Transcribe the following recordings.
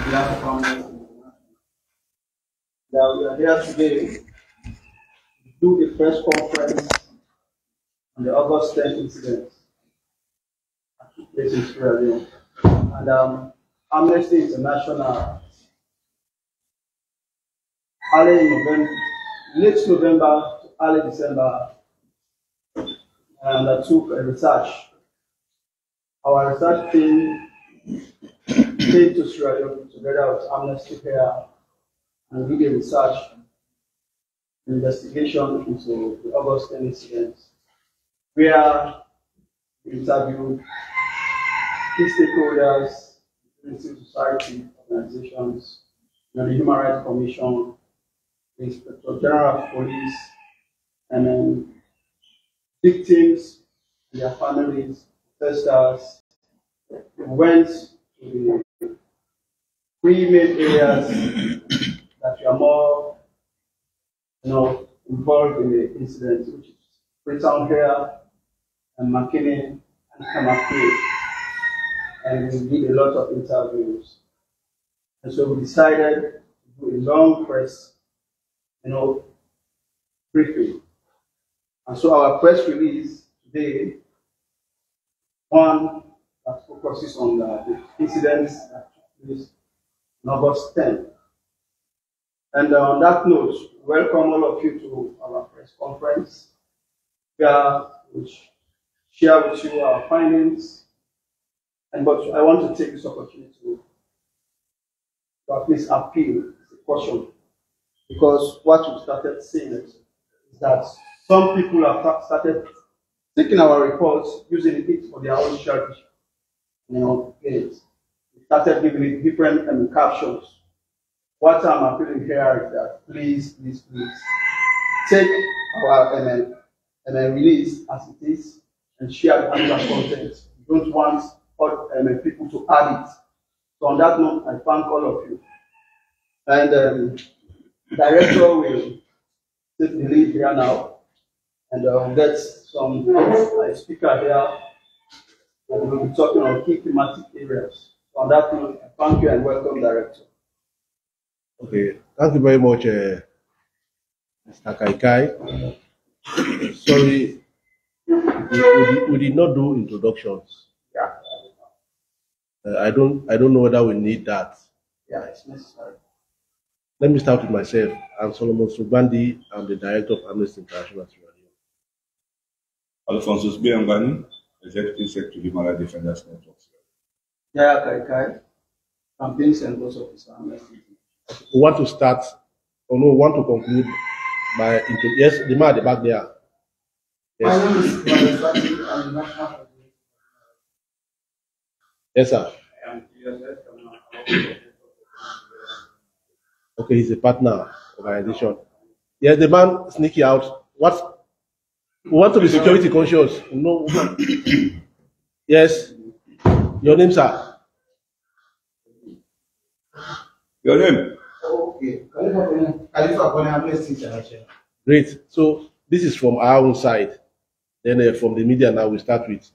behalf of Amnesty International. That we are here today to do a press conference on the August 10th incident that took place in Sierra Leone. And Amnesty International, late November to early December, undertook a research. Our research team came to Sierra Leone together with Amnesty here and did a research investigation into the August 10 incidents, where we interviewed key stakeholders, civil society organizations, the Human Rights Commission, the Inspector General of Police, and then victims and their families, protesters. We went to the three main areas that were more involved in the incident, which is Freetown here, and McKinney and Kamakri. And we did a lot of interviews. And so we decided to do a long press, briefing. And so our press release today, one that focuses on the incidents that took place on August 10th. And on that note, welcome all of you to our press conference, where we share with you our findings. But I want to take this opportunity to at least appeal, a caution, because what we started seeing is that some people have started taking our reports, using it for their own selfish, gains. We started giving it different captions. What I'm appealing here is that please take our release as it is and share the actual content. We don't want people to add it. So on that note, I thank all of you. And the director will take the lead here now, and we'll get some speaker here, and we'll be talking on key thematic areas. So on that note, I thank you and welcome, director. Okay, thank you very much, Mr. Kaikai. Sorry, we did not do introductions. Yeah. I don't know whether we need that. Yeah, it's necessary. Let me start with myself. I'm Solomon Subandi. I'm the director of Amnesty International. Alphonsus B. Ambani, Executive Secretary, Human Rights Defenders Network. Yeah, Kaikai, Campaign Centers Officer, Amnesty. We want to start, we want to conclude by yes, the man at the back there. Yes, sir. Okay, he's a partner organization. Yes, the man sneaky out. What? We want to be security conscious. No. Yes. Your name, sir. Your name? Okay. Great. So this is from our own side. Then from the media now we start with.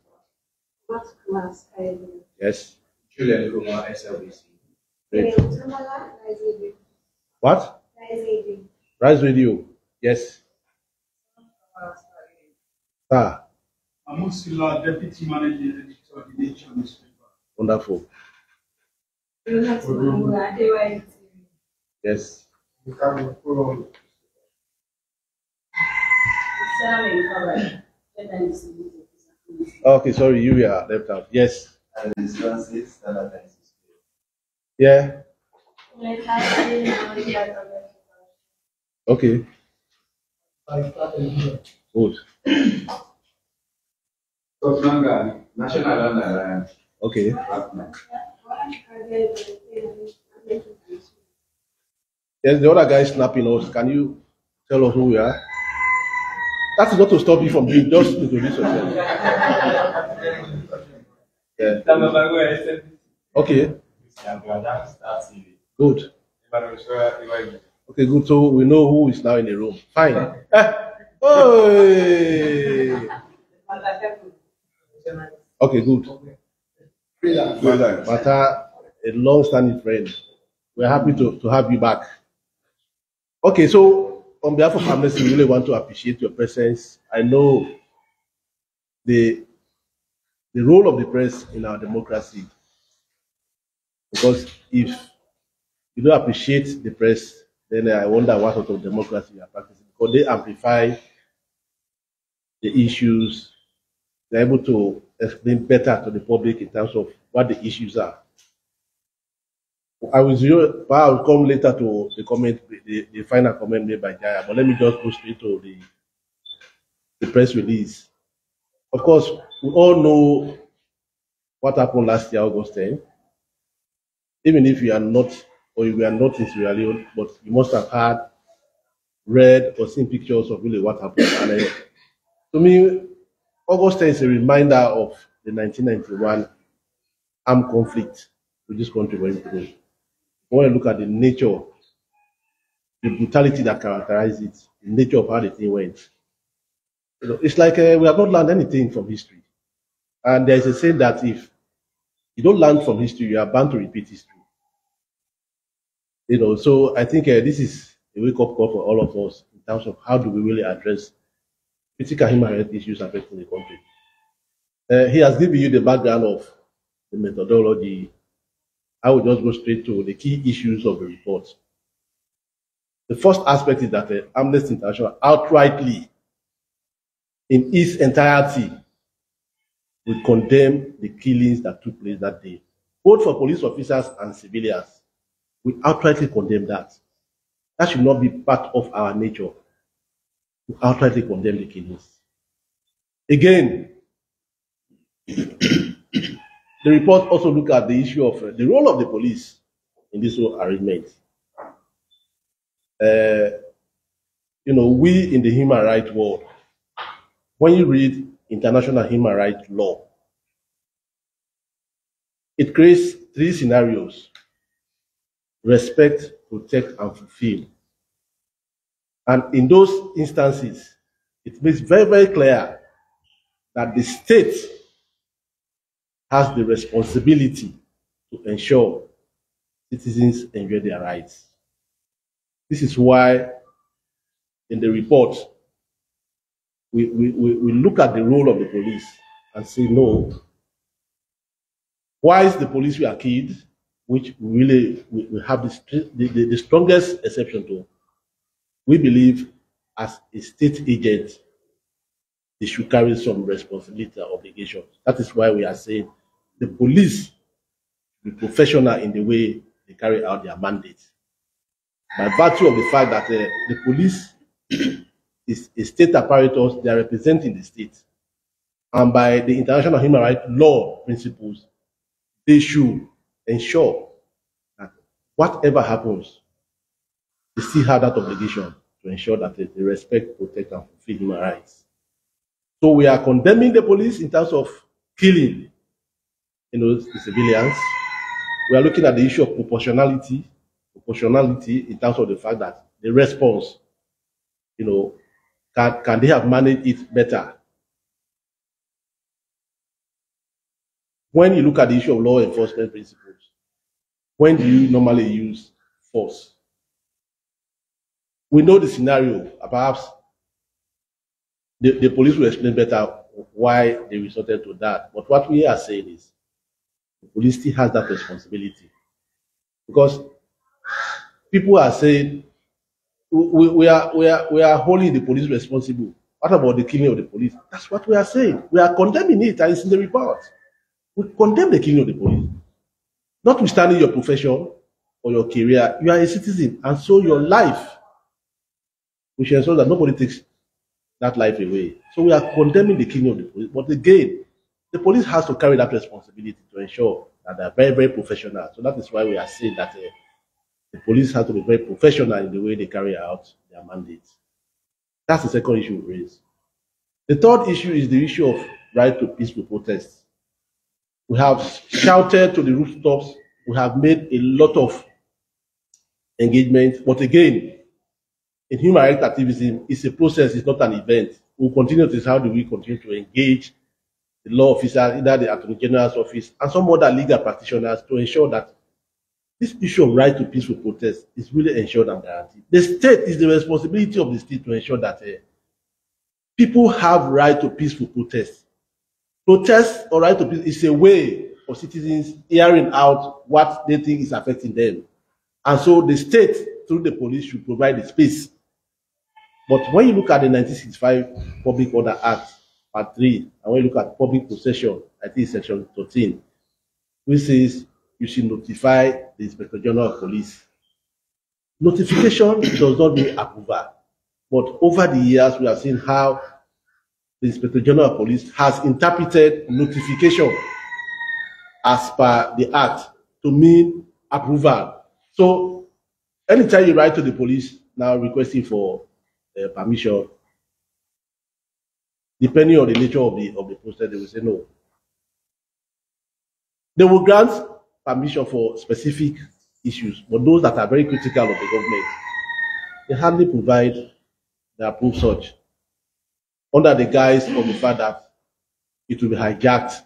What class are you? Yes. Julian Kuma, SLBC. Great. What? Rise Radio. Yes. Ah. Amusila, Deputy Managing Editor of the Nature newspaper. Wonderful. Yes. Okay, sorry, you are left out. Yes. Yeah. Okay. Good. National Alliance. Okay. Yes, the other guy is snapping us. Can you tell us who we are? That's not to stop you from doing, just introduce yourself. Yeah. Okay. Good. Okay, good. So we know who is now in the room. Fine. Oh. Okay, good. Mata, a long-standing friend. We're happy to have you back. Okay, so on behalf of Amnesty, we really want to appreciate your presence. I know the role of the press in our democracy, because if you don't appreciate the press, then I wonder what sort of democracy you are practicing, because they amplify the issues. They're able to explain better to the public in terms of what the issues are. I will come later to the comment, the final comment made by Jaya, but let me just go straight to the press release. Of course, we all know what happened last year, August 10. Even if you are not, or you were not in Sierra Leone, but you must have read or seen pictures of really what happened. And to me, August 10 is a reminder of the 1991 armed conflict with this country went through. When you look at the nature, the brutality that characterized it, the nature of how the thing went, it's like we have not learned anything from history. And there is a saying that if you don't learn from history, you are bound to repeat history. So I think this is a wake-up call for all of us in terms of how do we really address critical human rights issues affecting the country. He has given you the background of the methodology. I will just go straight to the key issues of the report. The first aspect is that Amnesty International outrightly, in its entirety, will condemn the killings that took place that day, both for police officers and civilians. We outrightly condemn that. That should not be part of our nature. We outrightly condemn the killings. Again, the report also looked at the issue of the role of the police in this whole arrangement. We in the human rights world, when you read international human rights law, it creates three scenarios: respect, protect, and fulfill. And in those instances, it makes very, very clear that the state has the responsibility to ensure citizens enjoy their rights. This is why in the report, we look at the role of the police and say, no, why is the police were killed, which we have the strongest exception to. We believe as a state agent, they should carry some responsibility and obligation. That is why we are saying the police be professional in the way they carry out their mandate. By virtue of the fact that the police is a state apparatus, they are representing the state. And by the international human rights law principles, they should ensure that whatever happens, they still have that obligation to ensure that they respect, protect, and fulfill human rights. So we are condemning the police in terms of killing, the civilians. We are looking at the issue of proportionality in terms of the fact that the response, can they have managed it better? When you look at the issue of law enforcement principles, when do you normally use force? We know the scenario. Perhaps the police will explain better why they resorted to that. But what we are saying is the police still has that responsibility. Because people are saying we are holding the police responsible. What about the killing of the police? That's what we are saying. We are condemning it, and it's in the report. We condemn the killing of the police. Notwithstanding your profession or your career, you are a citizen, and so your life, we should ensure that nobody takes that life away. So we are condemning the killing of the police. But again, the police has to carry that responsibility to ensure that they are very, very professional. So that is why we are saying that the police have to be very professional in the way they carry out their mandates. That's the second issue we raise. The third issue is the issue of right to peaceful protests. We have shouted to the rooftops. We have made a lot of engagement. But again, in human rights activism, it's a process, it's not an event. We'll continue to see how do we continue to engage the law officers, either the Attorney General's office and some other legal practitioners to ensure that this issue of right to peaceful protest is really ensured and guaranteed. The state is the responsibility of the state to ensure that people have right to peaceful protest. Protest or right to peace is a way for citizens hearing out what they think is affecting them. And so the state, through the police, should provide the space. But when you look at the 1965 Public Order Act, Part 3, and when you look at public possession, I think Section 13, which says you should notify the Inspector General of Police. Notification does not mean approval. But over the years, we have seen how the Inspector General of Police has interpreted notification as per the Act to mean approval. So anytime you write to the police now requesting for permission, depending on the nature of the process, they will say no. They will grant permission for specific issues, but those that are very critical of the government, they hardly provide the approved such, under the guise of the fact that it will be hijacked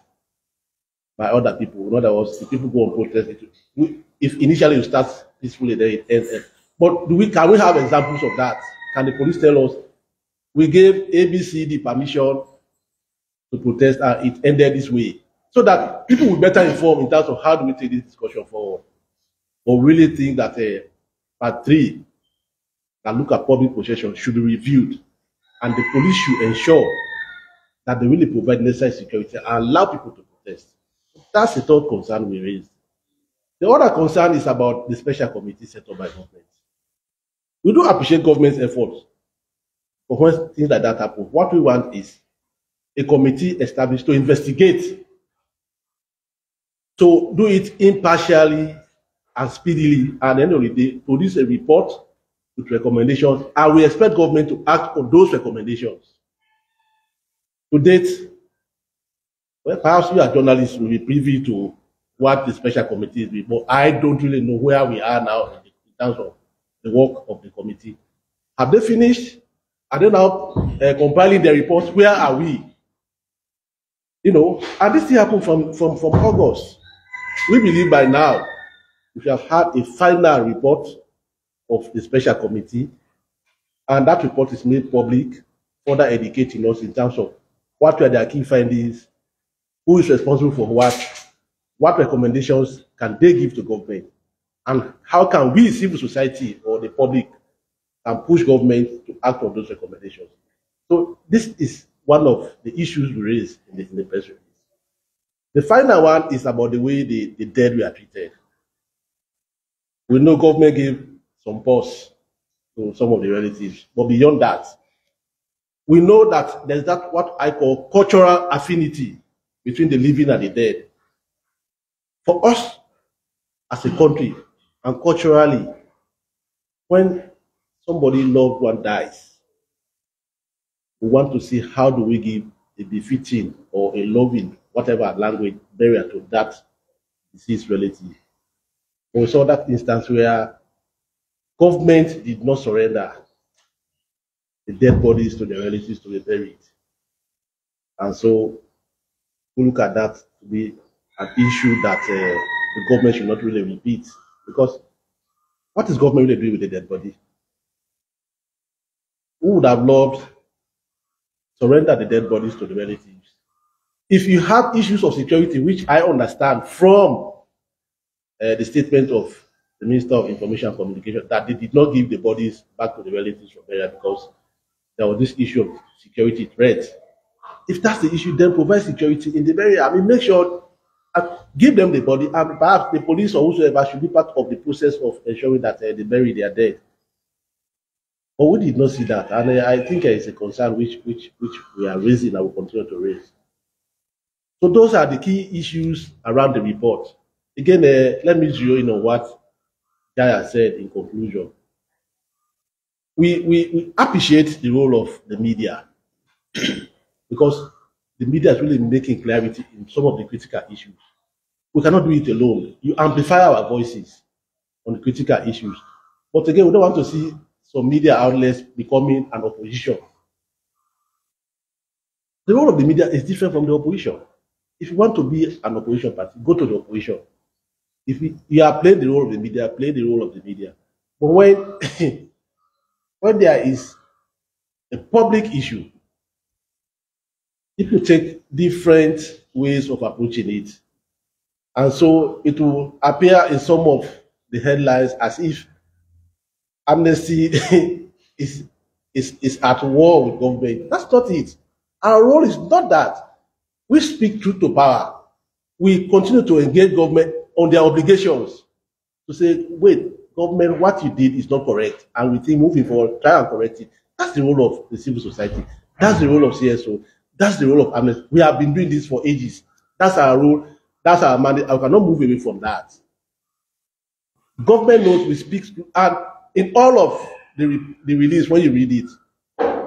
by other people. In other words, if people go on protest, if initially you start peacefully, then it ends. But can we have examples of that? Can the police tell us, we gave ABCD permission to protest and it ended this way? So that people will better inform in terms of how do we take this discussion forward. Or really think that Part 3 that look at public possession should be reviewed, and the police should ensure that they really provide necessary security and allow people to protest. That's the third concern we raised. The other concern is about the special committee set up by government. We do appreciate government's efforts, but when things like that happen, what we want is a committee established to investigate, to do it impartially and speedily, and at the end of the day, produce a report with recommendations, and we expect government to act on those recommendations. To date, well, perhaps you as journalists will be privy to what the special committee is, but I don't really know where we are now in terms of the work of the committee. Have they finished? Are they now compiling their reports? Where are we? You know, and this thing happened from August. We believe by now we have had a final report of the special committee, and that report is made public, further educating us in terms of what were their key findings, who is responsible for what recommendations can they give to government, and how can we, civil society or the public, can push government to act on those recommendations. So this is one of the issues we raised in the press release. The final one is about the way the dead were treated. We know government gave some pause to some of the relatives, but beyond that, we know that there's that what I call cultural affinity between the living and the dead. For us as a country and culturally, when somebody loved one dies, we want to see how do we give a befitting or a loving, whatever language, burial to that deceased relative. We saw that instance where government did not surrender the dead bodies to the relatives to be buried. And so we look at that to be an issue that the government should not really repeat. Because what is government really doing with the dead body? Who would have loved surrender the dead bodies to the relatives? If you have issues of security, which I understand from the statement of the Minister of Information and Communication, that they did not give the bodies back to the relatives for burial because there was this issue of security threat. If that's the issue, then provide security in the burial. I mean, make sure, give them the body, and perhaps the police or whosoever should be part of the process of ensuring that they bury their dead. But we did not see that, and I think it's a concern which we are raising and will continue to raise. So those are the key issues around the report. Again, let me zero in on what Jaya said in conclusion. We appreciate the role of the media because the media is really making clarity in some of the critical issues. We cannot do it alone. You amplify our voices on the critical issues. But again, we don't want to see some media outlets becoming an opposition. The role of the media is different from the opposition. If you want to be an opposition party, go to the opposition. If you are playing the role of the media, play the role of the media. But when when there is a public issue, people take different ways of approaching it. And so it will appear in some of the headlines as if Amnesty is at war with government. That's not it. Our role is not that. We speak truth to power. We continue to engage government on their obligations to say, wait, government, what you did is not correct. And we think moving forward, try and correct it. That's the role of the civil society. That's the role of CSO. That's the role of Amnesty. We have been doing this for ages. That's our role. That's our mandate. I cannot move away from that. Government knows we speak, and in all of the release, when you read it,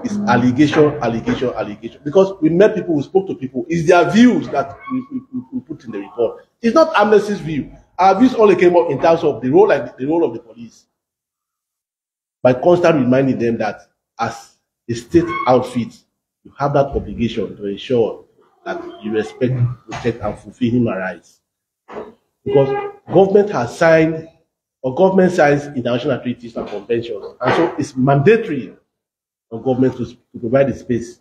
it's allegation, allegation, allegation. Because we met people, we spoke to people. It's their views that we put in the report. It's not Amnesty's view. Our views only came up in terms of the role of the police. By constantly reminding them that as a state outfit, you have that obligation to ensure that you respect, protect, and fulfill human rights. Because government has signed, or government signs international treaties and conventions, and so it's mandatory on government to provide the space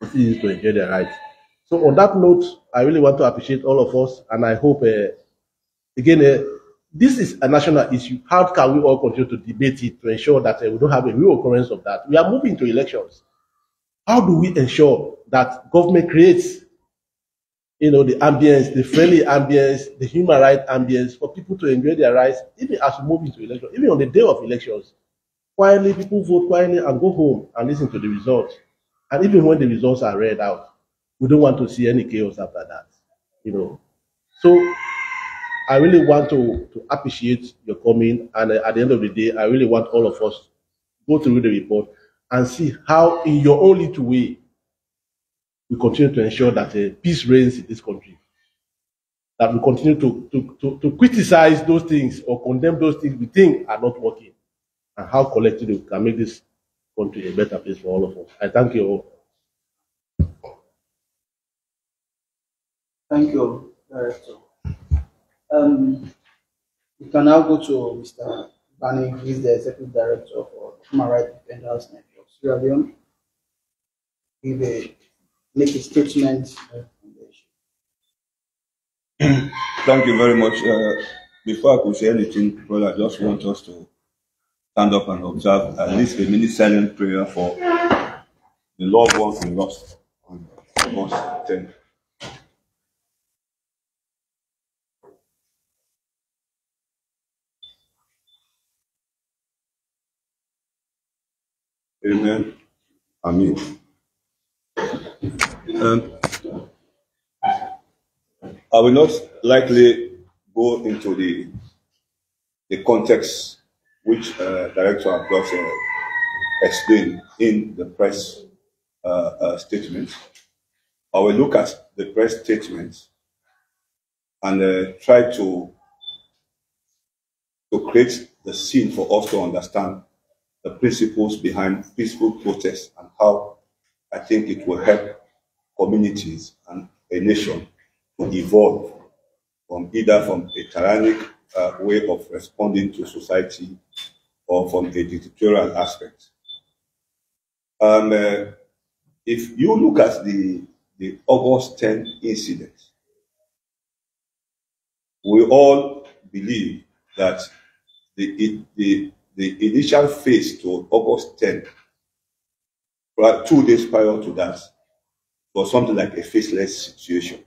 for citizens to enjoy their rights. So on that note, I really want to appreciate all of us, and I hope, again, this is a national issue. How can we all continue to debate it to ensure that we don't have a real occurrence of that? We are moving to elections. How do we ensure that government creates, the ambience, the friendly ambience, the human rights ambience for people to enjoy their rights, even as we move into elections, even on the day of elections? Quietly, people vote quietly and go home and listen to the results. And even when the results are read out, we don't want to see any chaos after that. So I really want to appreciate your coming, and at the end of the day, I really want all of us to go through the report and see how, in your own little way, we continue to ensure that peace reigns in this country. That we continue to criticize those things or condemn those things we think are not working, and how collectively we can make this country a better place for all of us. I thank you all. Thank you, Director. We can now go to Mr. Bani, who is the Executive Director for Human Rights Defenders Network, Sierra Leone. Make a statement on the issue. Thank you very much. Before I could say anything, brother, I just want us to stand up and observe at least a minute silent prayer for the loved ones we lost on August 10th. Amen. Amen. I will not likely go into the context which Director have just explained in the press statement. I will look at the press statement and try to create the scene for us to understand the principles behind peaceful protest and how I think it will help communities and a nation to evolve either from a tyrannic way of responding to society or from a dictatorial aspect. If you look at the August 10 incident, we all believe that the initial phase to August 10, 2 days prior to that, was something like a faceless situation.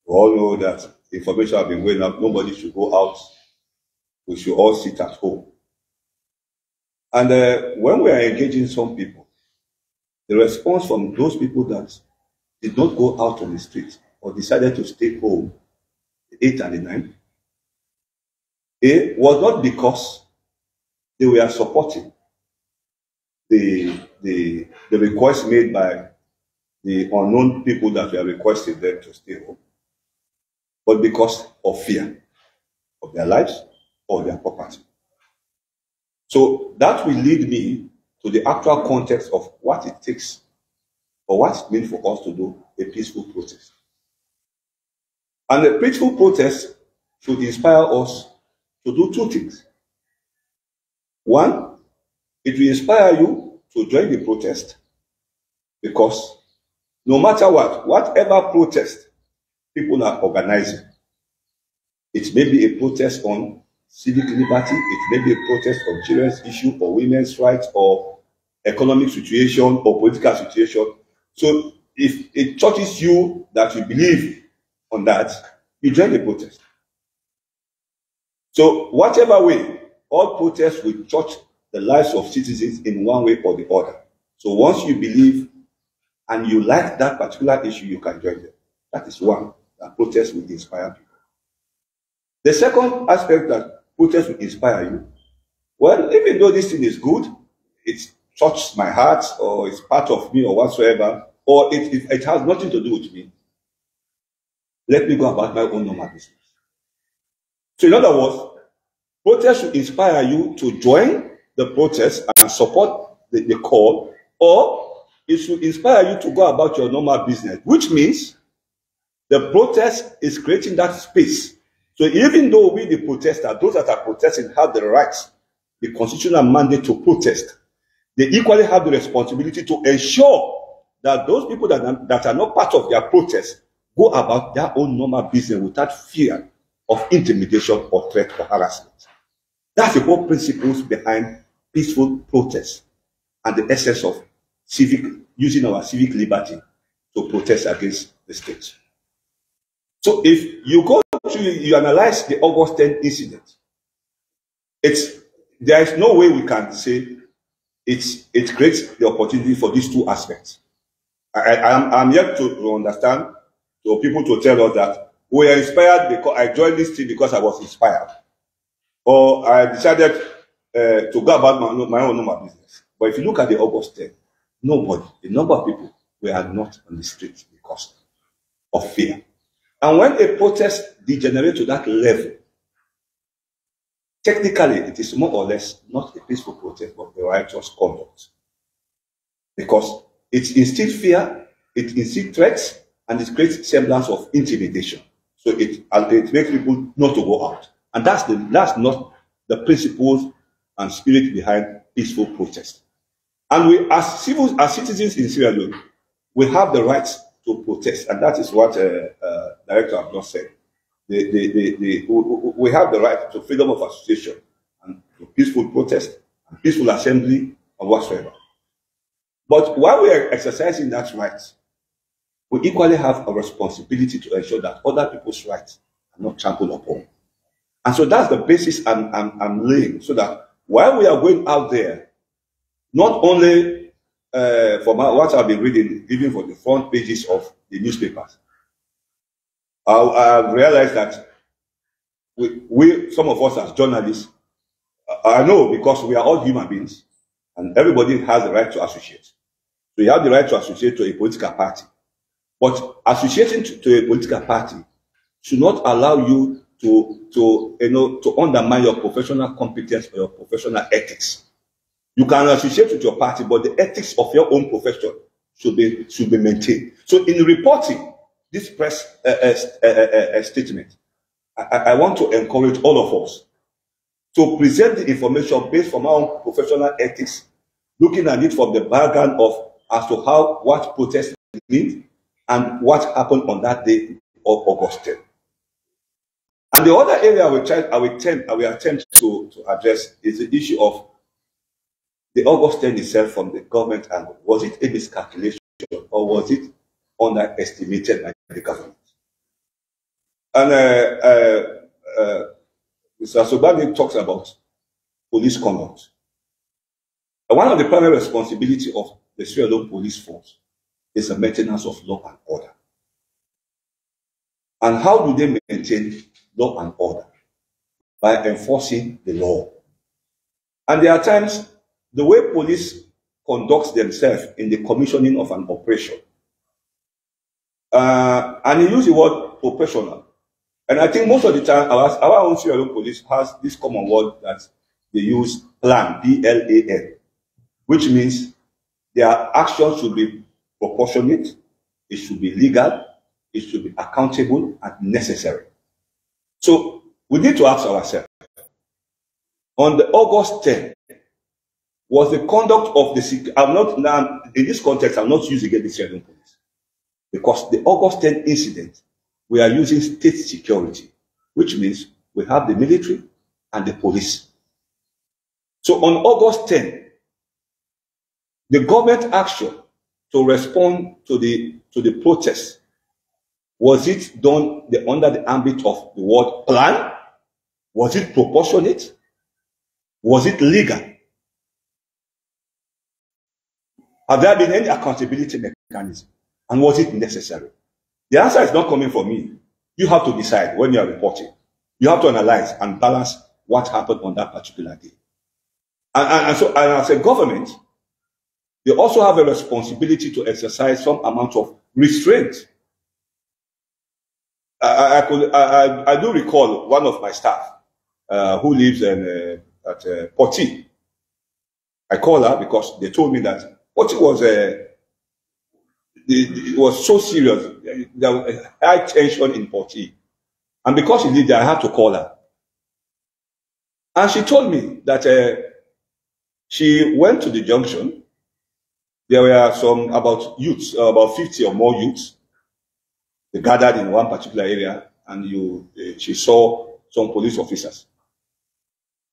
We all know that information has been going out, nobody should go out, we should all sit at home. And when we are engaging some people, the response from those people that did not go out on the street or decided to stay home, the 8th and the 9th, it was not because they were supporting the request made by the unknown people that were requesting them to stay home, but because of fear of their lives or their property. So that will lead me to the actual context of what it takes or what it means for us to do a peaceful protest. And a peaceful protest should inspire us to do two things. One, it will inspire you to join the protest, because no matter what, whatever protest people are organizing, it may be a protest on civic liberty, it may be a protest on children's issue or women's rights or economic situation or political situation. So if it touches you that you believe on that, you join the protest. So whatever way, all protests will touch the lives of citizens in one way or the other. So once you believe and you like that particular issue, you can join them. That is one, that protest will inspire people. The second aspect that protest will inspire you, well, even though this thing is good, it touches my heart, or it's part of me, or whatsoever, or it has nothing to do with me, let me go about my own normal business. So in other words, protest should inspire you to join the protest and support the call, or it should inspire you to go about your normal business, which means the protest is creating that space. So even though we, the protesters, those that are protesting, have the rights, the constitutional mandate to protest, they equally have the responsibility to ensure that those people that are not part of their protest go about their own normal business without fear of intimidation or threat or harassment. That's the whole principles behind peaceful protest and the essence of using our civic liberty to protest against the state. So if you analyze the August 10 incident, there is no way we can say it creates the opportunity for these two aspects. I'm yet to understand, for people to tell us that we are inspired because I joined this team because I was inspired, or I decided to go about my own normal business. But if you look at the August 10, the number of people were not on the streets because of fear. And when a protest degenerates to that level, technically it is more or less not a peaceful protest, but a righteous conduct. Because it instills fear, it instills threats, and it creates semblance of intimidation. So it makes people not to go out. And that's not the principles and spirit behind peaceful protest. And we, as citizens in Sierra Leone, we have the right to protest, and that is what Director Abdul said. We have the right to freedom of association and to peaceful protest and peaceful assembly and whatsoever. But while we are exercising that right, we equally have a responsibility to ensure that other people's rights are not trampled upon. And so that's the basis I'm laying, so that while we are going out there, not only from what I've been reading, even for the front pages of the newspapers, I've realized that we, some of us as journalists, I know because we are all human beings, and everybody has the right to associate. So you have the right to associate to a political party. But associating to a political party should not allow you to undermine your professional competence or your professional ethics. You can associate with your party, but the ethics of your own profession should be maintained. So in reporting this press statement, I want to encourage all of us to present the information based from our own professional ethics, looking at it from the background of as to what protest means and what happened on that day of August 10. And the other area I will attempt to address is the issue of the August 10 itself from the government angle. Was it a miscalculation, or was it underestimated by the government? And Mr. Sobami talks about police conduct. And one of the primary responsibilities of the Sierra Leone police force is the maintenance of law and order. And how do they maintain law and order? By enforcing the law. And there are times the way police conducts themselves in the commissioning of an operation, and he used the word professional. And I think most of the time our own Sierra Leone police has this common word that they use, plan, P-L-A-N, which means their actions should be proportionate, it should be legal, it should be accountable and necessary. So we need to ask ourselves, on the August 10th, was the conduct of the, I'm not now, in this context, I'm not using the Sierra police. Because the August 10th incident, we are using state security, which means we have the military and the police. So on August 10th, the government action to respond to the protest, was it done under the ambit of the word plan? Was it proportionate? Was it legal? Have there been any accountability mechanism? And was it necessary? The answer is not coming from me. You have to decide when you are reporting. You have to analyze and balance what happened on that particular day. And as a government, they also have a responsibility to exercise some amount of restraint. I do recall one of my staff who lives at Poti. I call her because they told me that Poti was it was so serious. There was high tension in Poti. And because she lived there, I had to call her. And she told me that she went to the junction. There were about youths, about 50 or more youths. They gathered in one particular area, and she saw some police officers.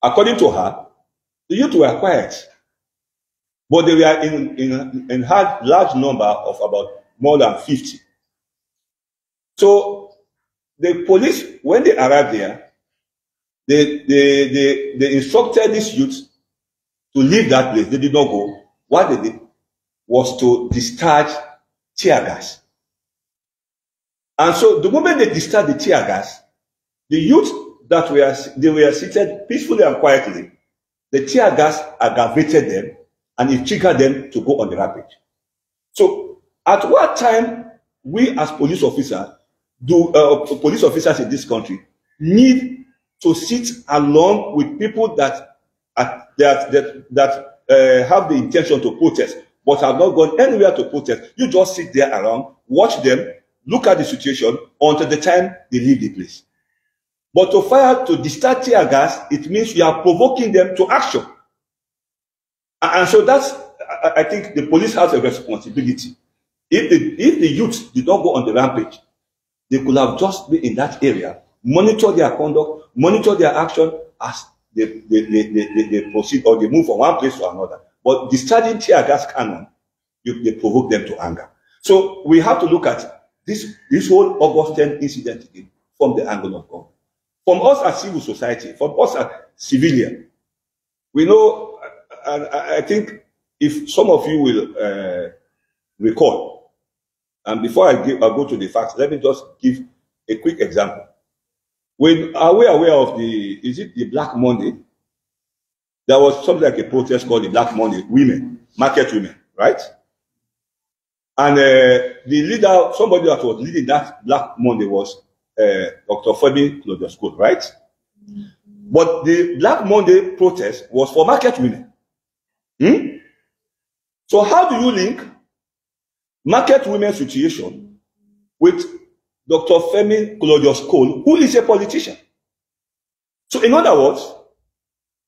According to her, the youth were quiet, but they were in large number of about more than 50. So the police, when they arrived there, they instructed these youths to leave that place. They did not go. What they did was to discharge tear gas. And so the moment they discharged the tear gas, the youth that were seated peacefully and quietly, the tear gas aggravated them and it triggered them to go on the rampage. So at what time we as police officers in this country need to sit along with people that have the intention to protest but have not gone anywhere to protest? You just sit there around, watch them, look at the situation until the time they leave the place. But to discharge tear gas, it means you are provoking them to action. And so I think the police has a responsibility. If the youth did not go on the rampage, they could have just been in that area, monitor their conduct, monitor their action as they proceed or they move from one place to another. But discharging tear gas cannon, they provoke them to anger. So we have to look at this whole August 10th incident again from the angle of government. From us as civil society, from us as civilian, we know, and I think if some of you will recall, and before I go to the facts, let me just give a quick example. Are we aware of is it the Black Monday? There was something like a protest called the Black Monday market women, right? And the leader, somebody that was leading that Black Monday was Dr. Femi Claudius, right? But the Black Monday protest was for market women. So how do you link market women's situation with Dr. Femi Claudius, who is a politician? So in other words,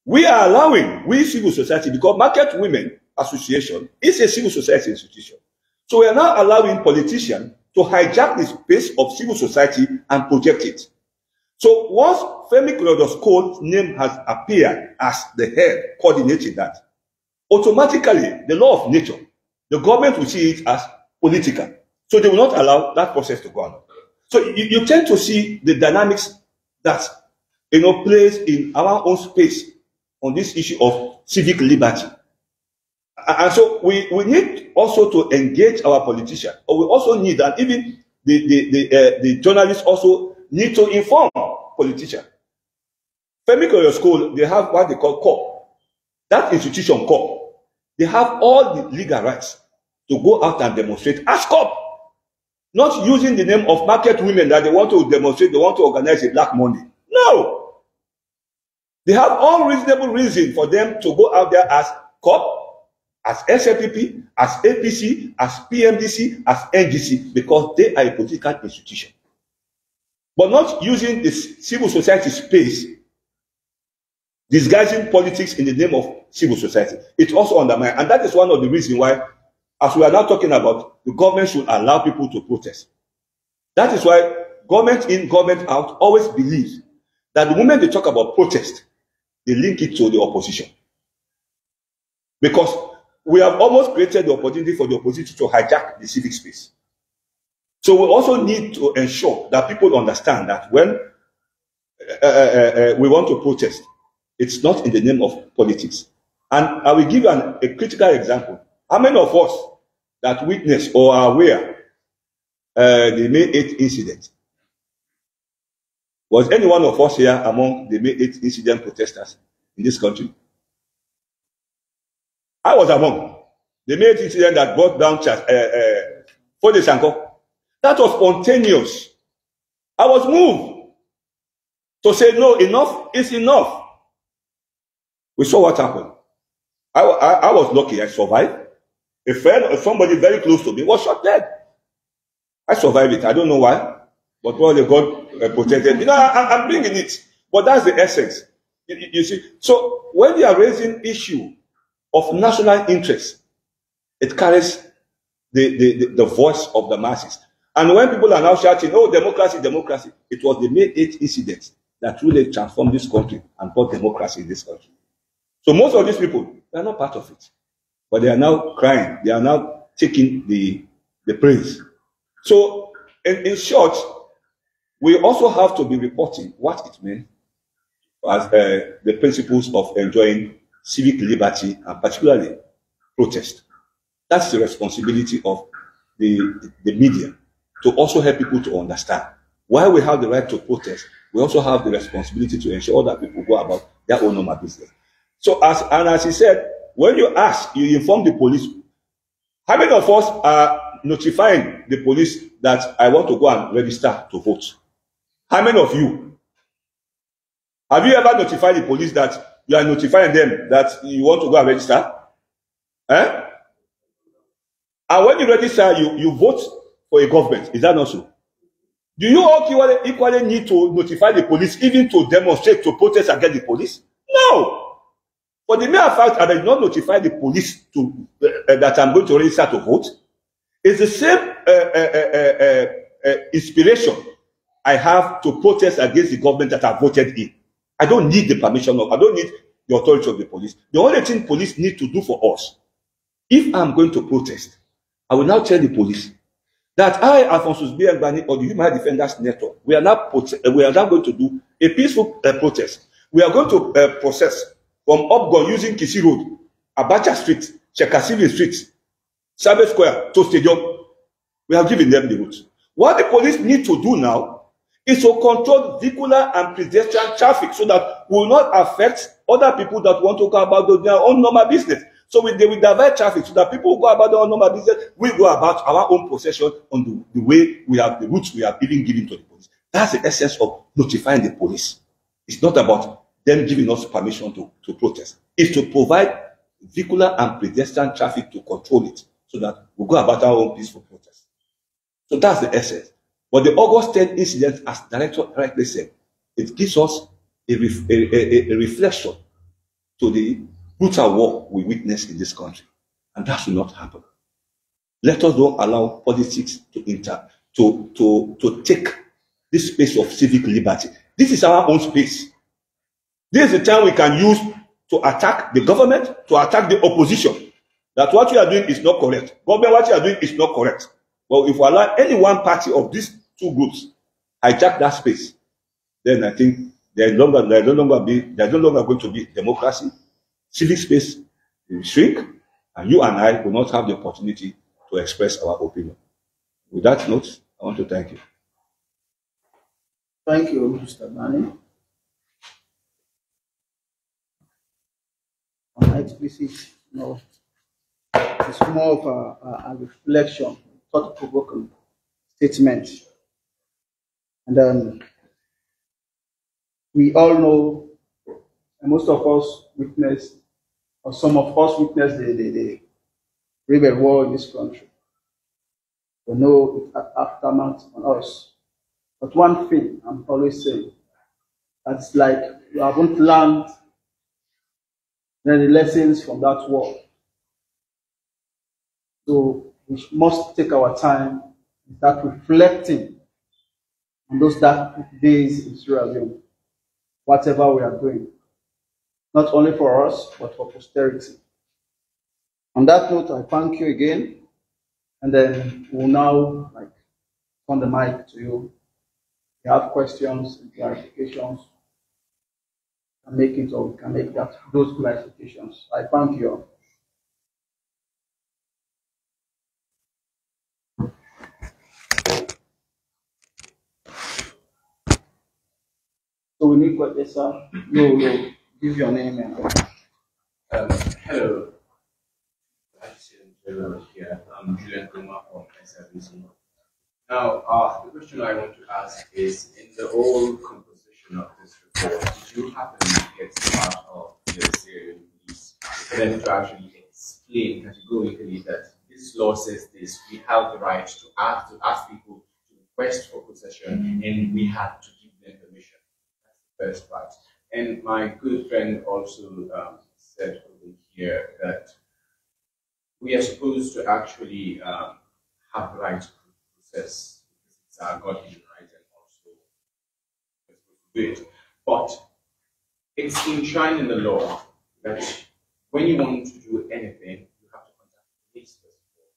we are allowing, we civil society, because Market Women Association is a civil society institution. So we are now allowing politicians to hijack the space of civil society and project it. So once Femi Claudius' name has appeared as the head coordinating that, automatically the law of nature, the government will see it as political. So they will not allow that process to go on. So you tend to see the dynamics that plays in our own space on this issue of civic liberty. And so we need also to engage our politicians, or we also need, and even the journalists also need to inform politicians. Femi Claudius, they have what they call COP. That institution COP, they have all the legal rights to go out and demonstrate as COP, not using the name of market women that they want to demonstrate, they want to organize a Black Monday. No. They have all reasonable reason for them to go out there as COP, as SLPP, as APC, as PMDC, as NGC, because they are a political institution. but not using the civil society space, disguising politics in the name of civil society. It also undermines, and that is one of the reasons why, as we are now talking about, the government should allow people to protest. That is why government in, government out always believes that the moment they talk about protest, they link it to the opposition. Because we have almost created the opportunity for the opposition to hijack the civic space. So we also need to ensure that people understand that when we want to protest, it's not in the name of politics. And I will give you a critical example. How many of us that witnessed or are aware the May 8th incident? Was any one of us here among the May 8th incident protesters in this country? I was among the May 8th incident that brought down Fode Sanko. That was spontaneous. I was moved to say, no, enough is enough. We saw what happened. I was lucky. I survived. A friend, somebody very close to me, was shot dead. I survived it. I don't know why, but probably God protected me. You know, I'm bringing it. But that's the essence. You see, so when they are raising issue of national interest, it carries the voice of the masses. And when people are now shouting, oh, democracy, democracy, it was the May 8th incident that really transformed this country and brought democracy in this country. So most of these people, they are not part of it. But they are now crying. They are now taking the praise. So, in short, we also have to be reporting what it means as the principles of enjoying civic liberty and particularly protest. That's the responsibility of the media, to also help people to understand. While we have the right to protest, we also have the responsibility to ensure that people go about their own normal business. So, as he said, when you ask, you inform the police. How many of us are notifying the police that I want to go and register to vote? How many of you? Have you ever notified the police that you are notifying them that you want to go and register? Eh? And when you register, you vote for a government. Is that not so? Do you all equally need to notify the police, even to demonstrate, to protest against the police? No. For the mere fact that I did not notify the police that I'm going to register to vote, it's the same inspiration I have to protest against the government that I voted in. I don't need the permission of, I don't need the authority of the police. The only thing police need to do for us, if I'm going to protest, I will now tell the police that I, Alphonsus B. Ngbani, or the Human Rights Defenders Network, we are now going to do a peaceful protest. We are going to process from Upgon using Kisi Road, Abacha Street, Chekasili Street, Sabe Square to Stadium. We have given them the route. What the police need to do now is to control vehicular and pedestrian traffic so that we will not affect other people that want to go about their own normal business. So they will divert traffic so that people who go about their own normal business, we go about our own possession on the way we have, the routes we have even given to the police. That's the essence of notifying the police. It's not about them giving us permission to protest. It's to provide vehicular and pedestrian traffic to control it so that we go about our own peaceful protest. So that's the essence. But the August 10th incident, as Director rightly said, it gives us a reflection to the brutal war we witness in this country. And that should not happen. Let us don't allow politics to take this space of civic liberty. This is our own space. This is the time we can use to attack the government, to attack the opposition. That what you are doing is not correct. Government, what you are doing is not correct. But if we allow any one party of these two groups hijack that space, then I think there's no longer going to be democracy. Civic space will shrink, and you and I will not have the opportunity to express our opinion. With that note, I want to thank you. Thank you, Mr. Bani. On explicit note, it's more of a reflection, thought-provoking statement. And we all know, and most of us witnessed, or some of us witnessed the rebel war in this country. We know it had aftermath on us. But one thing I'm always saying, that's like you haven't learned many lessons from that war. So we must take our time and start reflecting on those dark days in Sierra Leone, whatever we are doing, not only for us, but for posterity. On that note, I thank you again, and then we'll now turn the mic to you. If you have questions and clarifications, and make it, or we can make those clarifications. I thank you all. So we need what, yes, sir? No, give your name and. Hello. Here. I'm Julian Kuma from SRBC. Now, the question I want to ask is, in the whole composition of this report, did you happen to get part of the Syrian police for them to actually explain categorically that this law says this, we have the right to ask people to request for possession, and we have to give them permission? That's the first part. And my good friend also said over here that we are supposed to actually have the right to process, because it's our godly right, and also we're supposed to do it. But it's enshrined in the law that when you want to do anything, you have to contact the police first of all,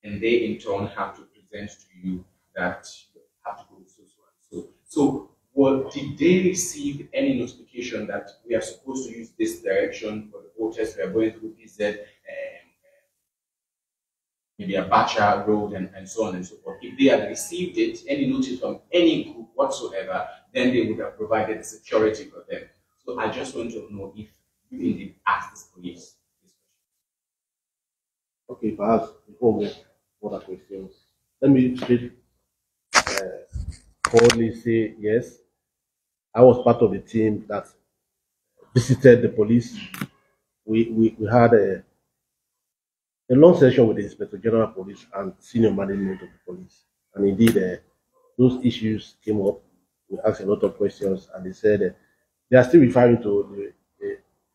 and they in turn have to present to you that you have to go so and so. So, did they receive any notification that we are supposed to use this direction for the protests we are going through PZ? Maybe a Bacha road and so on and so forth. If they had received it, any notice from any group whatsoever, then they would have provided the security for them. So I just want to know if you indeed asked this police this question. Okay, perhaps before we get other questions, let me straight boldly say yes. I was part of the team that visited the police. We had a long session with the Inspector General of Police and senior management of the police. And indeed, those issues came up. We asked a lot of questions, and they said they are still referring to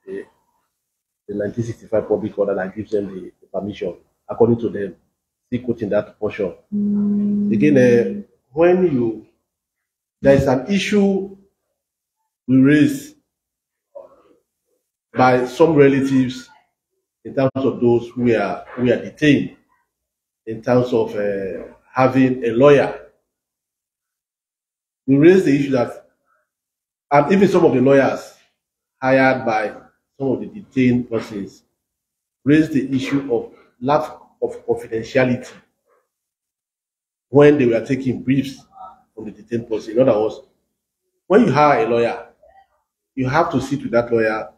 the 1965 public order that gives them the permission, according to them, still quoting that portion. Again, when there is an issue we raise by some relatives in terms of those who are detained, in terms of having a lawyer. We raise the issue that, and even some of the lawyers hired by some of the detained persons raised the issue of lack of confidentiality when they were taking briefs from the detained person. In other words, when you hire a lawyer, you have to sit with that lawyer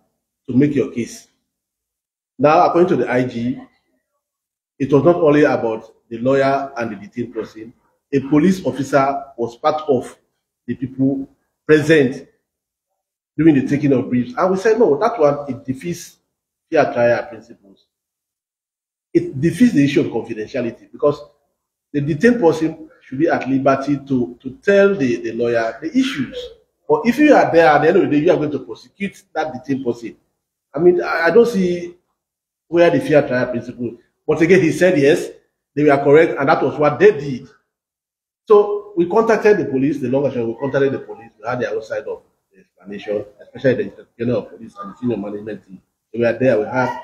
to make your case. Now, according to the IG, it was not only about the lawyer and the detained person. A police officer was part of the people present during the taking of briefs. And we said, no, that one, it defeats fair trial principles. It defeats the issue of confidentiality, because the detained person should be at liberty to tell the lawyer the issues. But if you are there at the end of the day, you are going to prosecute that detained person. I mean, I don't see where the fair trial principle. But again, he said yes, they were correct, and that was what they did. So we contacted the police, the long version, we contacted the police, we had their own side of the explanation, especially the Inspector General of Police and the senior management team. We were there, we had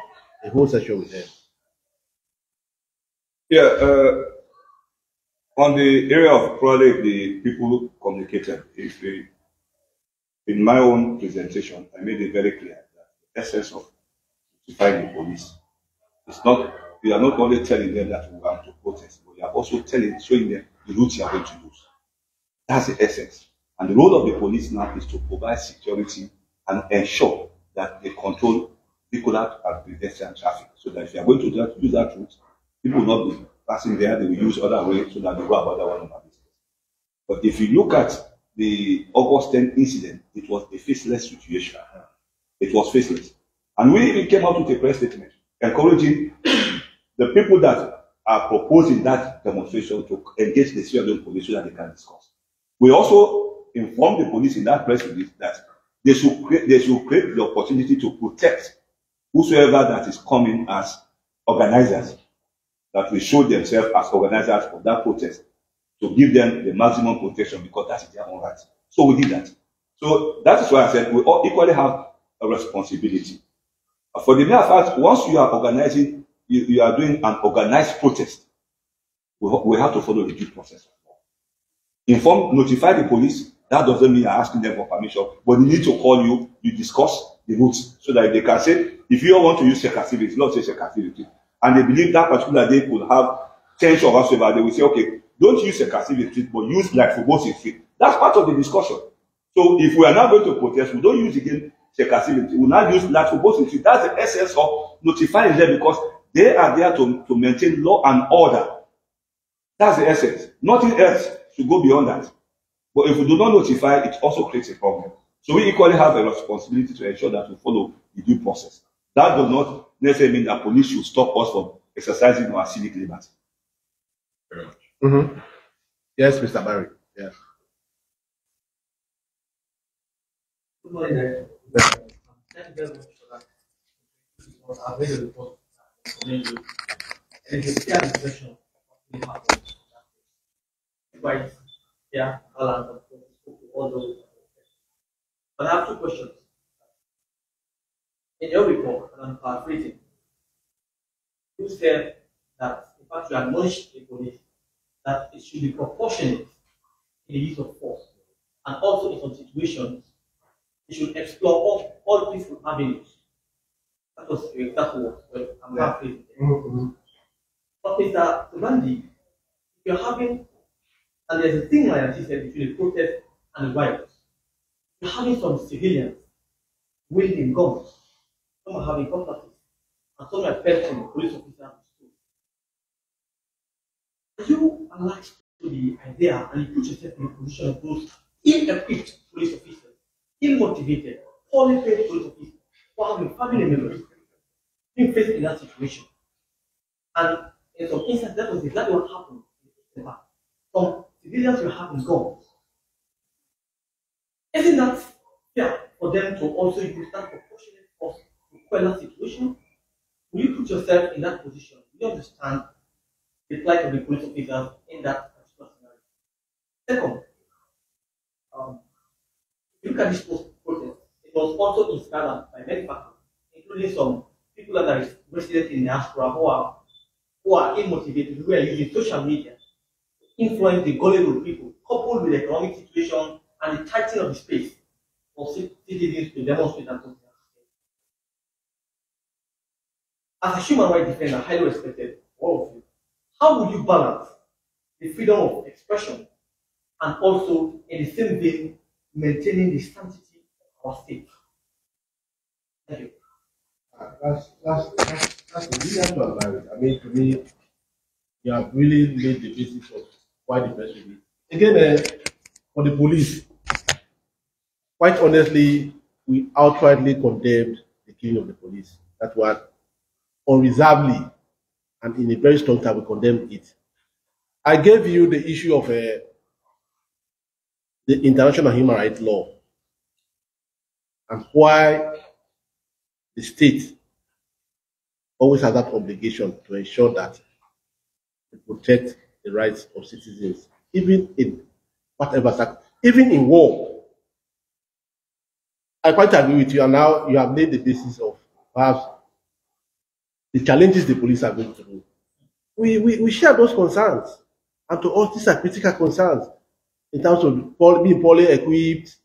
a whole session with them. Yeah, on the area of probably the people communicated, in my own presentation, I made it very clear that the essence of notifying the police is not, you are not only telling them that we want to protest, but you are also showing them the route you are going to use. That's the essence. And the role of the police now is to provide security and ensure that they control vehicular and pedestrian traffic, so that if you are going to use that route, people will not be passing there, they will use other ways so that they go about that one of our business. But if you look at the August 10 incident, it was a faceless situation. It was faceless. And we even came out with a press statement encouraging the people that are proposing that demonstration to engage the Sierra Leone police so that they can discuss. We also inform the police in that press release that they should create the opportunity to protect whosoever that is coming as organizers, that will show themselves as organizers of that protest, to give them the maximum protection because that is their own right. So we did that. So that is why I said we all equally have a responsibility. For the mere fact, once you are organizing, you are doing an organized protest, we have to follow the due process. Notify the police. That doesn't mean you're asking them for permission, but they need to call you, you discuss the routes so that they can say, if you don't want to use check activity, not say check activity, and they believe that particular day could have change or whatsoever, they will say, okay, don't use check activity, but use like for both street. That's part of the discussion. So if we are not going to protest, we don't use again check activity. We will not use that for both street. That's the essence of notifying them because they are there to maintain law and order. That's the essence. Nothing else should go beyond that. But if we do not notify, it also creates a problem. So we equally have a responsibility to ensure that we follow the due process. That does not necessarily mean that police should stop us from exercising our civic liberty. Very much. Mm-hmm. Yes, Mr. Barry. Yes. Good morning, thank you very much for that. Because I've read the report and it's a clear impression of what happened. Quite clear, balance, and spoke to all those. But I have two questions. In your report, and I'm paraphrasing, you said that in fact you admonished the police that it should be proportionate in the use of force, and also in some situations it should explore all peaceful avenues. That was your exact words, but I'm paraphrasing. But Mr. Subandi, if you're having, and there's a thin line, as you said, between the protest and the riots, you're having some civilians wielding guns, some are having cutlasses, and some are pelting police officers. Are you alive to the idea and you put yourself in the position of those ill-equipped police officers, ill-motivated, poorly paid police officers, who are having family members being faced in that situation? And in some instances, that was exactly what happened in the past. Some civilians were having guns. Isn't that fair for them to also use that proportionate force to quell that situation? Will you put yourself in that position? Do you understand the plight of the police officers in that particular scenario? Second, if you look at this protest, it was also inspired by many factors, including some people that are resident in diaspora who are immotivated, who are using social media to influence the gullible people, coupled with the economic situation and the tightening of the space for citizens to demonstrate and protest. As a human rights defender, highly respected, all of you, how would you balance the freedom of expression and also, in the same vein, maintaining the sanctity of our state? Thank you. That's a brilliant one, Barry. I mean, to me, you have really laid the basis of why the press release. Again, for the police, quite honestly, we outrightly condemned the killing of the police. That one, unreservedly, and in a very strong time, we condemned it. I gave you the issue of the international human rights law and why the state always has that obligation to ensure that they protect the rights of citizens, even in whatever, even in war. I quite agree with you, and now you have laid the basis of perhaps the challenges the police are going through. We share those concerns, and to us, these are critical concerns in terms of being poorly equipped,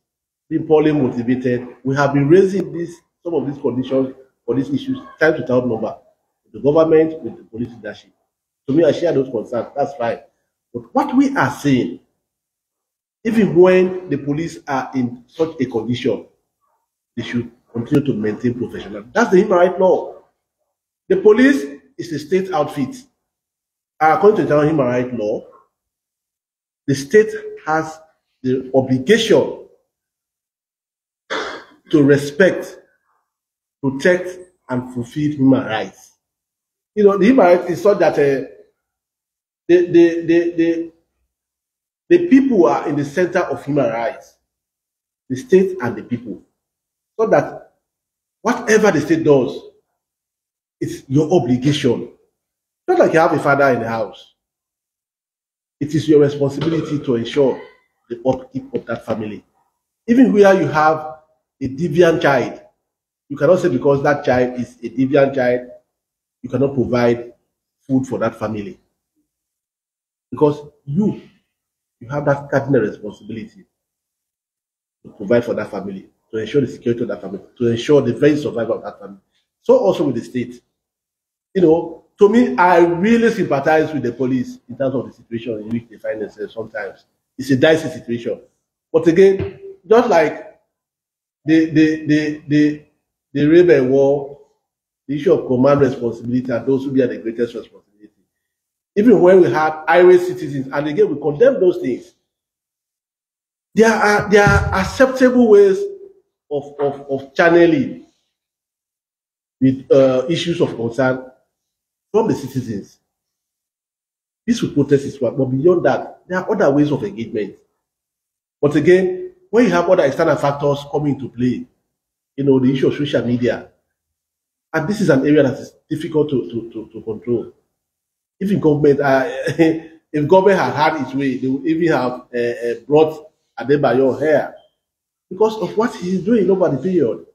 being poorly motivated. We have been raising some of these conditions for these issues time without number, with the government, with the police leadership. To me, I share those concerns. That's fine. But what we are saying, even when the police are in such a condition, they should continue to maintain professionalism. That's the human rights law. The police is a state outfit. According to the human rights law, the state has the obligation to respect, protect, and fulfill human rights. You know, the human rights is such that the people are in the center of human rights, the state and the people. So that whatever the state does, it's your obligation. Not like you have a father in the house. It is your responsibility to ensure the upkeep of that family. Even where you have a deviant child, you cannot say because that child is a deviant child, you cannot provide food for that family. Because you have that cardinal responsibility to provide for that family, to ensure the security of that family, to ensure the very survival of that family. So also with the state. You know, to me, I really sympathize with the police in terms of the situation in which they find themselves sometimes. It's a dicey situation. But again, just like the rebel war, the issue of command responsibility and those who bear the greatest responsibility. Even when we had irate citizens, and again we condemn those things, there are acceptable ways of channeling with issues of concern from the citizens. Peaceful protest is one, but beyond that, there are other ways of engagement. But again, when you have other external factors coming into play, you know, the issue of social media, and this is an area that is difficult to control. Even government, if government had had its way, they would even have brought Adebayo here because of what he's doing over the period.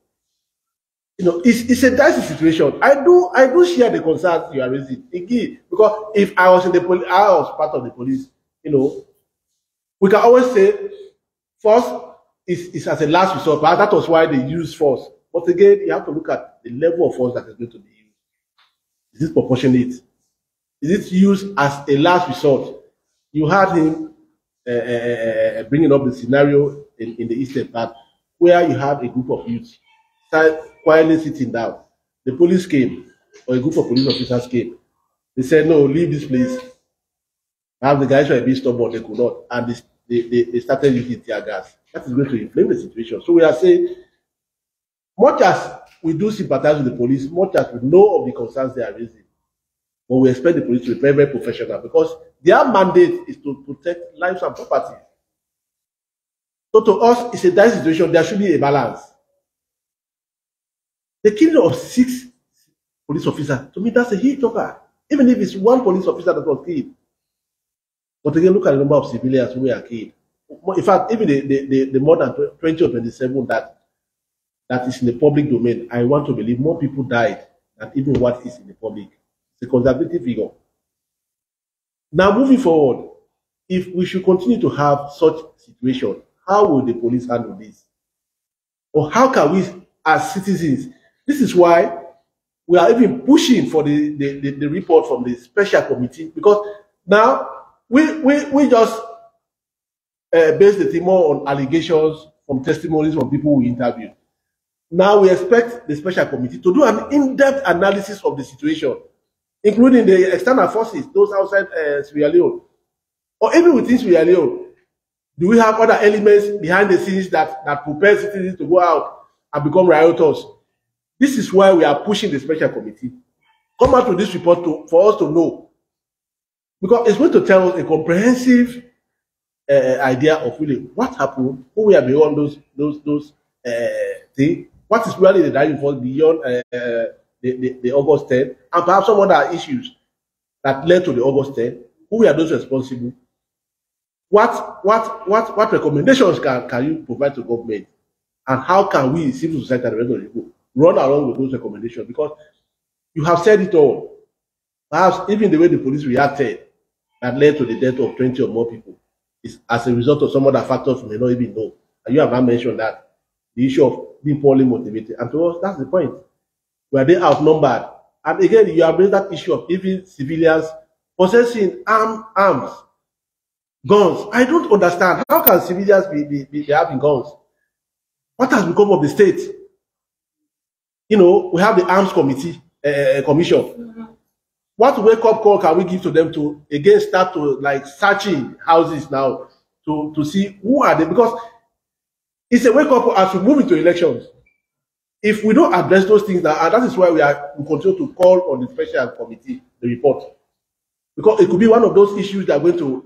You know, it's a dicey situation. I do share the concerns you are raising. Again, because if I was in the police, I was part of the police, you know, we can always say force is as a last resort, but that was why they use force. But again, you have to look at the level of force that is going to be used. Is it proportionate? Is it used as a last resort? You had him bringing up the scenario in the eastern part where you have a group of youths quietly sitting down. The police came, or a group of police officers came. They said, no, leave this place. Now the guys were a bit stubborn, they could not. And they started using tear gas. That is going to inflame the situation. So we are saying, much as we do sympathize with the police, much as we know of the concerns they are raising, but we expect the police to be very, very professional because their mandate is to protect lives and property. So to us, it's a dire situation. There should be a balance. The killing of 6 police officers, to me, that's a huge number. Even if it's 1 police officer that was killed. But again, look at the number of civilians who were killed. In fact, even the more than 20 or 27 that is in the public domain, I want to believe more people died than even what is in the public. It's a conservative figure. Now, moving forward, if we should continue to have such situation, how will the police handle this? Or how can we, as citizens, this is why we are even pushing for the report from the special committee, because now we just base the thing more on allegations from testimonies from people we interviewed. Now we expect the special committee to do an in-depth analysis of the situation, including the external forces, those outside Sierra Leone, or even within Sierra Leone. Do we have other elements behind the scenes that prepare citizens to go out and become rioters? This is why we are pushing the special committee. Come out with this report for us to know. Because it's going to tell us a comprehensive idea of really what happened, who we are beyond those things, what is really the driving force beyond the August 10, and perhaps some other issues that led to the August 10, who are those responsible. What recommendations can you provide to government, and how can we, civil society and the rest of the people, run along with those recommendations? Because you have said it all. Perhaps even the way the police reacted that led to the death of 20 or more people is as a result of some other factors we may not even know. And you have not mentioned that. The issue of being poorly motivated. And to us, that's the point. Were they outnumbered? And again, you have raised that issue of even civilians possessing arms, guns. I don't understand. How can civilians be having guns? What has become of the state? You know, we have the arms committee, commission. What wake-up call can we give to them to again start to like searching houses now to see who are they? Because it's a wake-up call as we move into elections. If we don't address those things now, and that is why we continue to call on the special committee, the report. Because it could be one of those issues that are going to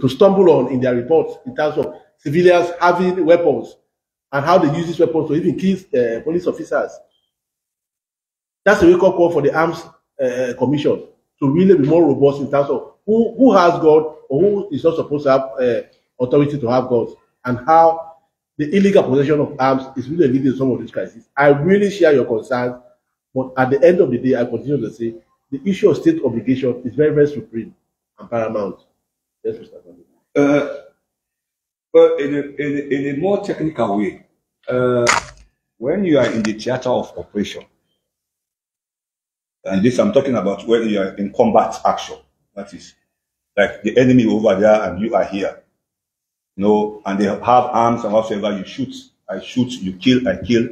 stumble on in their reports in terms of civilians having weapons and how they use these weapons to even kill police officers. That's a wake-up call for the Arms Commission to really be more robust in terms of who has guns or who is not supposed to have authority to have guns, and how the illegal possession of arms is really leading to some of these crises. I really share your concerns, but at the end of the day, I continue to say the issue of state obligation is very, very supreme and paramount. Yes, Mr. Kandil. Well, in a more technical way, when you are in the theater of operation, and this I'm talking about when you are in combat action, that is, like the enemy over there and you are here, you know, and they have arms and whatsoever. You shoot, I shoot, you kill, I kill.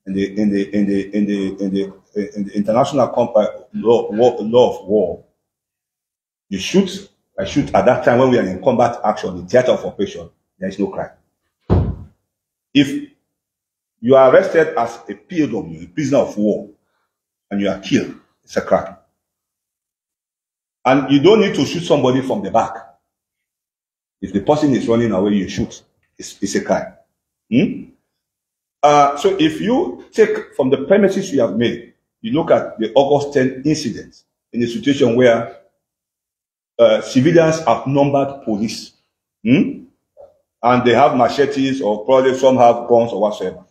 In the international law of war, you shoot, I shoot. At that time, when we are in combat action, the theater of operation, there is no crime. If you are arrested as a POW, a prisoner of war, and you are killed, it's a crime. And you don't need to shoot somebody from the back. If the person is running away, you shoot. It's a crime. So if you take from the premises you have made, you look at the August 10 incident in a situation where civilians outnumbered police, and they have machetes or probably some have guns or whatsoever.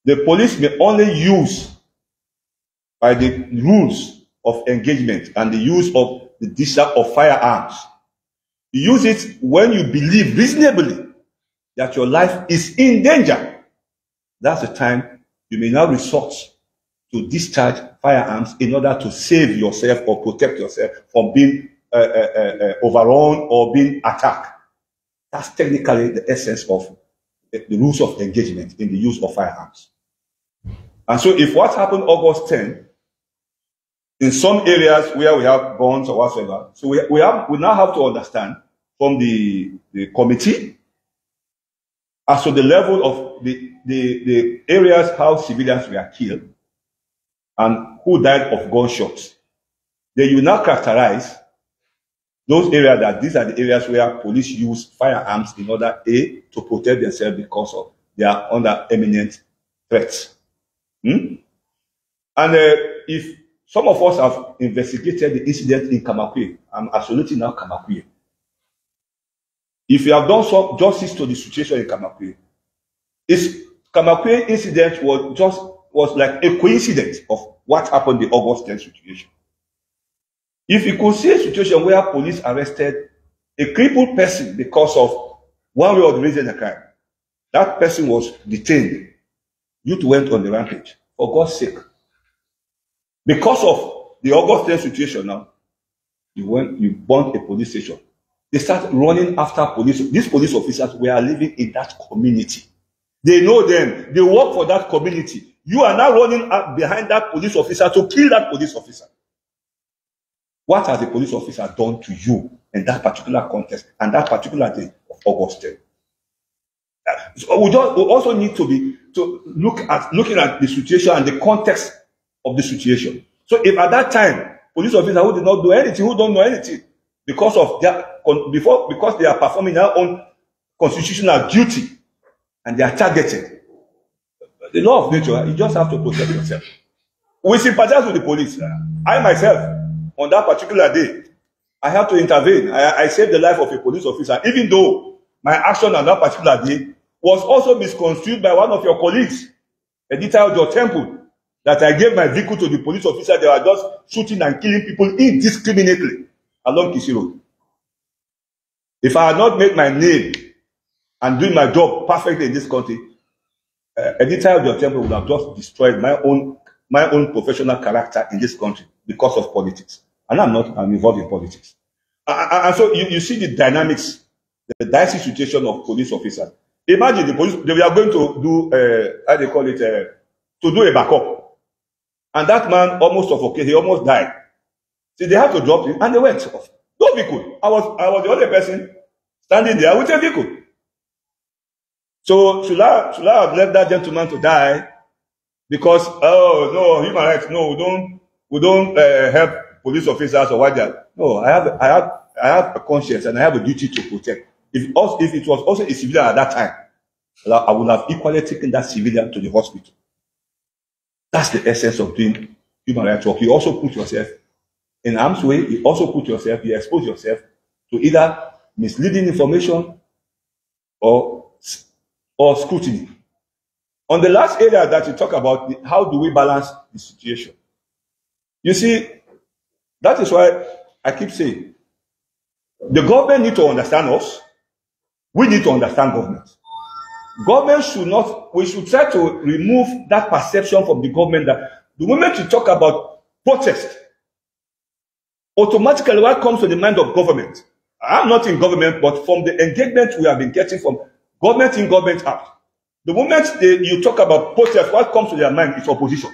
The police may only use by the rules of engagement and the use of the discharge of firearms. You use it when you believe reasonably that your life is in danger. That's the time you may now resort to discharge firearms in order to save yourself or protect yourself from being overrun or being attacked. That's technically the essence of the rules of engagement in the use of firearms. And so if what happened August 10, in some areas where we have guns or whatsoever, so we now have to understand from the committee as to the level of the areas how civilians were killed and who died of gunshots. Then you now characterize those areas that these are the areas where police use firearms in order to protect themselves because of they are under imminent threats. And if some of us have investigated the incident in Kamakwe, I'm isolating now Kamakwe. If you have done some justice to the situation in Kamakwe, Kamakwe incident was like a coincidence of what happened in the August 10 situation. If you could see a situation where police arrested a crippled person because of one way or the reason a crime, that person was detained. Youth went on the rampage. For God's sake. Because of the August 10 situation now, you burnt a police station. They start running after police. These police officers were living in that community. They know them. They work for that community. You are now running up behind that police officer to kill that police officer. What has the police officer done to you in that particular context and that particular day of August 10? So we also need to looking at the situation and the context of the situation. So if at that time police officers who did not do anything, who don't know anything, because they are performing their own constitutional duty and they are targeted, the law of nature, you just have to protect yourself. We sympathize with the police. I myself, on that particular day, I have to intervene. I saved the life of a police officer, even though my action on that particular day was also misconstrued by one of your colleagues, Editor George Temple, that I gave my vehicle to the police officer. They were just shooting and killing people indiscriminately along Kisi Road. If I had not made my name and doing my job perfectly in this country, Editor George Temple would have just destroyed my own professional character in this country because of politics. And I'm involved in politics. And so you see the dynamics, the dicey situation of police officers. Imagine the police, they were going to do, how they call it, to do a backup. And that man almost suffocated, he almost died. So they had to drop him, and they went off. No vehicle. I was the only person standing there with a vehicle. So should I have left that gentleman to die? Because, oh, no, human rights, no, help police officers or what they are. No, I have a conscience and I have a duty to protect. If it was also a civilian at that time, I would have equally taken that civilian to the hospital. That's the essence of doing human rights work. You also put yourself in harm's way. You expose yourself to either misleading information or scrutiny. On the last area that you talk about, how do we balance the situation? You see, that is why I keep saying, the government need to understand us. We need to understand government. Government should not, we should try to remove that perception from the government that the moment you talk about protest, automatically what comes to the mind of government? I'm not in government, but from the engagement we have been getting from government in, government out, the moment you talk about protest, what comes to their mind is opposition.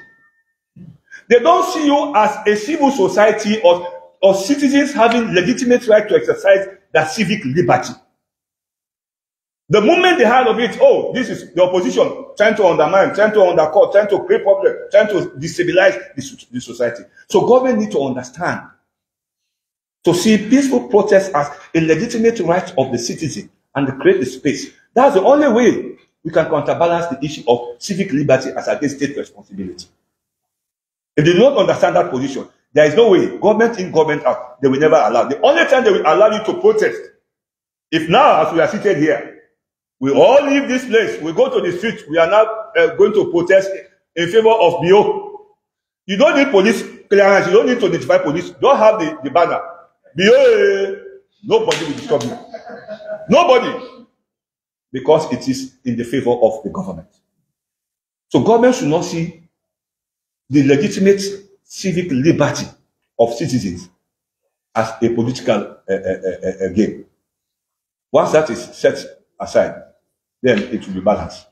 They don't see you as a civil society or citizens having legitimate right to exercise their civic liberty. The moment they heard of it, oh, this is the opposition trying to undermine, trying to undercut, trying to create problem, trying to destabilize the society. So government need to understand, to see peaceful protest as a legitimate right of the citizen and to create the space. That's the only way we can counterbalance the issue of civic liberty as against state responsibility. If they do not understand that position, there is no way, government in, government out, they will never allow. The only time they will allow you to protest, if now, as we are seated here, we all leave this place, we go to the street, we are now going to protest in favor of BO. You don't need police clearance, you don't need to notify police, you don't have the banner. BO, nobody will disturb you. Nobody. Because it is in the favor of the government. So government should not see the legitimate civic liberty of citizens as a political game. Once that is set aside, then it will be balanced.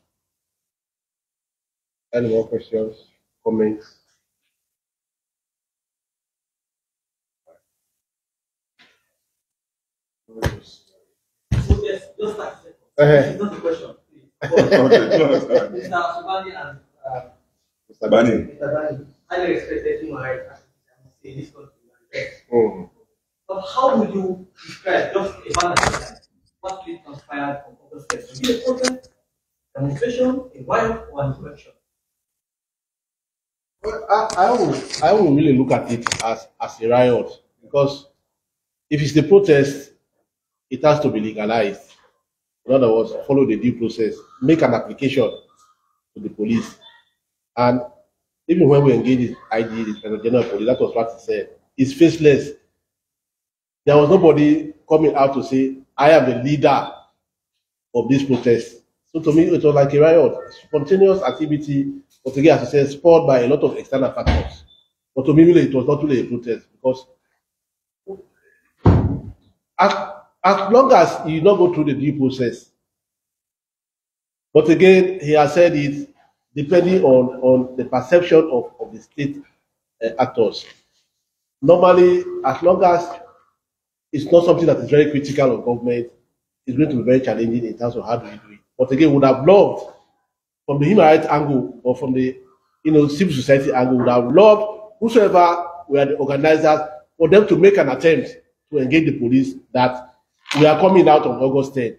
Any more questions, comments? Yes, just like it's not a question, please. Mr. Subani and Mr. Bani. Mr. Bani, highly respected human rights activists in this country. But how would you describe just a banner what really transpired from August 10th? Is it a protest, demonstration, a riot, or an insurrection? Well, I will really look at it as a riot, because if it's a protest, it has to be legalized. In other words, follow the due process, make an application to the police. And even when we engage in IG, the general police, that was what he said, it's faceless. There was nobody coming out to say, I am the leader of this protest. So to me, it was like a riot, spontaneous activity, but again, as I said, spurred by a lot of external factors. But to me, really, it was not really a protest, because as long as you don't go through the due process, but again, he has said it, depending on the perception of the state actors. Normally, as long as it's not something that is very critical of government, it's going to be very challenging in terms of how do we do it. But again, would have loved, from the human rights angle or from the civil society angle, would have loved whosoever were the organizers for them to make an attempt to engage the police that we are coming out on August 10th.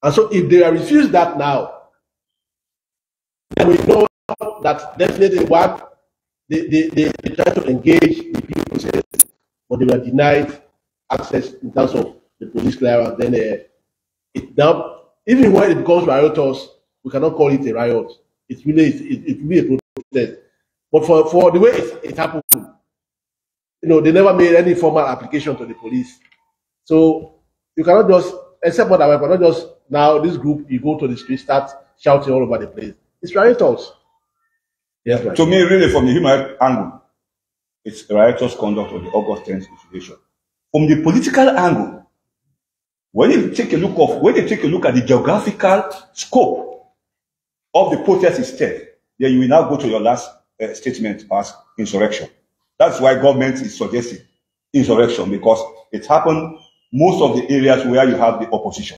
And so if they are refused that now, then we know that definitely what they try to engage the due process, but they were denied access in terms of the police clearance. Then now, even when it becomes riotous, we cannot call it a riot. It will be a protest. But for the way it happened, they never made any formal application to the police. So you cannot just, except for that, you cannot just, now this group, you go to the street, start shouting all over the place. It's riotous. Yes, right. To me, really, from the human rights angle, it's a riotous conduct of the August 10th situation. From the political angle, when you take a look at the geographical scope of the protest instead, then you will now go to your last statement as insurrection. That's why government is suggesting insurrection, because it happened most of the areas where you have the opposition.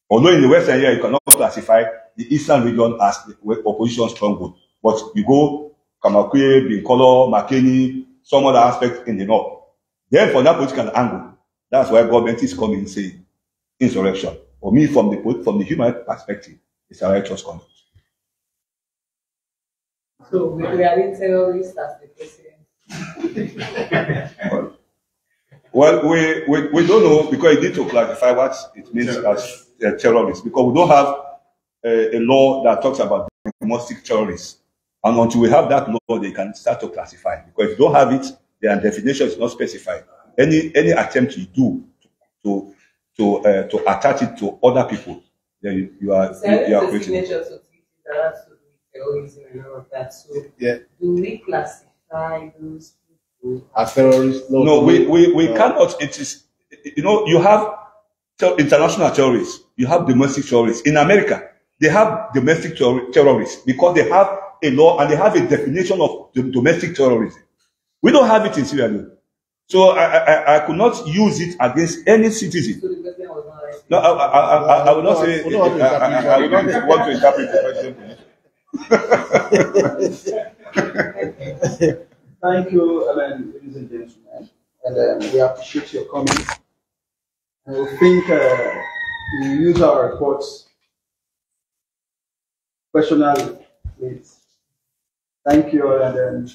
Although in the western area you cannot classify the eastern region as the opposition stronghold, but you go Kamakwe, Binkolo, Makeni, some other aspects in the north. Then from that political angle, that's why government is coming saying insurrection. For me, from the human perspective, it's a righteous conduct. So we are in terrorists as the president. Well, we don't know because it need to clarify what it means as terrorists, because we don't have a law that talks about domestic terrorists. And until we have that law, they can start to classify. Because if you don't have it, their definition is not specified. Any attempt you do to attach it to other people, then you are creating. Terrorism and all of that. So Yeah. do we classify those people As terrorists? No, we cannot. It is, you have international terrorists, you have domestic terrorists. In America, they have domestic terrorists because they have a law and they have a definition of domestic terrorism. We don't have it in Sierra Leone. So I could not use it against any citizen. So the president was not right. No, I would not say, I would not want to interpret the president. Thank you, ladies and gentlemen. And we appreciate your comments. And we think we use our reports professionally. Please. Thank you all. And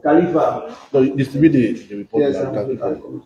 Khalifa. No, distribute the report. Yes, I'm